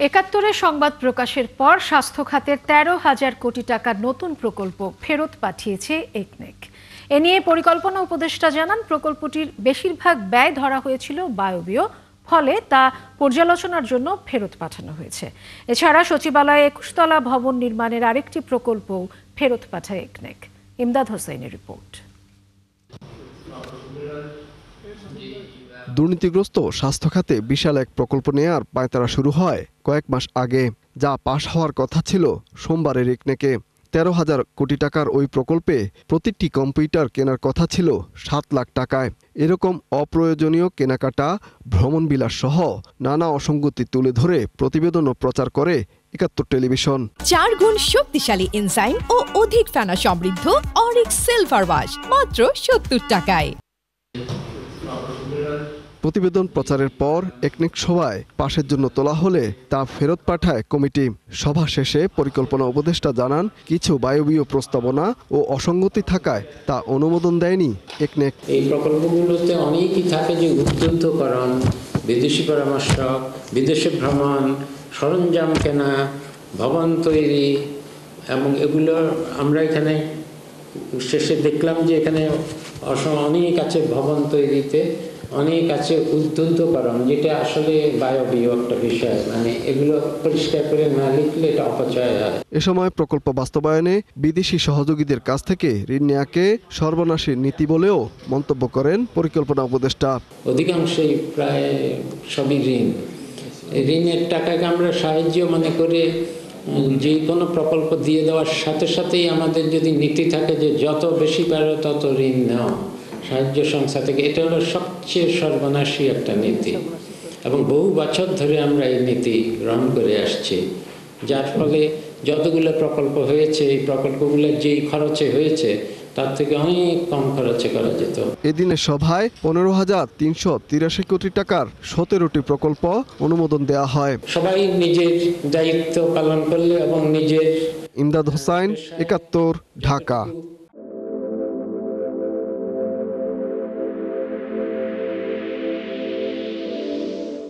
একাত্তরের সংবাদ প্রকাশের পর স্বাস্থ্য খাতের ১৩,০০০ কোটি টাকার নতুন প্রকল্প ফেরত পাঠিয়েছে একনেক। এ নিয়ে পরিকল্পনা উপদেষ্টা জানান, প্রকল্পটির বেশিরভাগ ব্যয় ধরা হয়েছিল বায়বীয়, ফলে তা পর্যালোচনার জন্য ফেরত পাঠানো হয়েছে। এছাড়া সচিবালয়ে ২১ তলা ভবন নির্মাণের আরেকটি প্রকল্পও ফেরত পাঠায় একনেক। ইমদাদ হোসেনের রিপোর্ট। দুর্নীতিগ্রস্ত স্বাস্থ্য খাতে বিশাল এক প্রকল্প নেয়ার পায়তারা শুরু হয় কয়েক মাস আগে, যা পাশ হওয়ার কথা ছিল সোমবারের একনেকে। ১৩,০০০ কোটি টাকার ওই প্রকল্পে প্রতিটি কম্পিউটার কেনার কথা ছিল ৭ লাখ টাকায়। এরকম অপ্রয়োজনীয় কেনাকাটা, ভ্রমণবিলাস সহ নানা অসঙ্গতি তুলে ধরে প্রতিবেদনও প্রচার করে ৭১ টেলিভিশন। ৪ গুণ শক্তিশালী এনজাইম ও অধিক ফেনা সমৃদ্ধ অরিক্স সিলভার ওয়াশ মাত্র ৭০ টাকায়। প্রতিবেদন প্রচারের পর একনেক সভায় পাশের জন্য তোলা হলে তা ফেরত পাঠায় কমিটি। সভা শেষে পরিকল্পনা উপদেষ্টা জানান, কিছু বায়বীয় প্রস্তাবনা ও অসঙ্গতি থাকায় তা অনুমোদন দেয়নি একনেক। এই প্রকল্পগুলোতে অনেকই থাকে, যে উদ্বুদ্ধকরণ, বিদেশি পরামর্শক, বিদেশে ভ্রমণ, সরঞ্জাম কেনা, ভবন তৈরি, এবং এগুলো আমরা এখানে শেষে দেখলাম যে এখানে অনেক আছে ভবন তৈরিতে, অনেক আছে উদ্বুদ্ধকরণ, যেটা আসলে বায়বীয় একটা বিষয়। মানে এগুলো পরিষ্কার করে না লিখলে এটা অপচয় হয়। এ সময় প্রকল্প বাস্তবায়নে বিদেশি সহযোগীদের কাছ থেকে ঋণ নেয়াকে সর্বনাশী নীতি বলেও মন্তব্য করেন পরিকল্পনা উপদেষ্টা। অধিকাংশই প্রায় সবই ঋণ। ঋণের টাকাকে আমরা সাহায্য মনে করে যে কোনো প্রকল্প দিয়ে দেওয়ার সাথে সাথেই আমাদের যদি নীতি থাকে যে যত বেশি পারো তত ঋণ নাও সাহায্য সংস্থা থেকে, এটা হলো সবচেয়ে সর্বনাশী একটা নীতি, এবং বহু বছর ধরে আমরা এই নীতি গ্রহণ করে আসছি, যার ফলে যতগুলো প্রকল্প হয়েছে, এই প্রকল্পগুলো যেই খরচে হয়েছে তার থেকে অনেক কম খরচে করা যেত। এদিনের সভায় ১৫,৩৮৩ কোটি টাকার ১৭টি প্রকল্প অনুমোদন দেওয়া হয়। সবাই নিজের দায়িত্ব পালন করলে এবং নিজের। ইমদাদ হোসেন, ৭১, ঢাকা।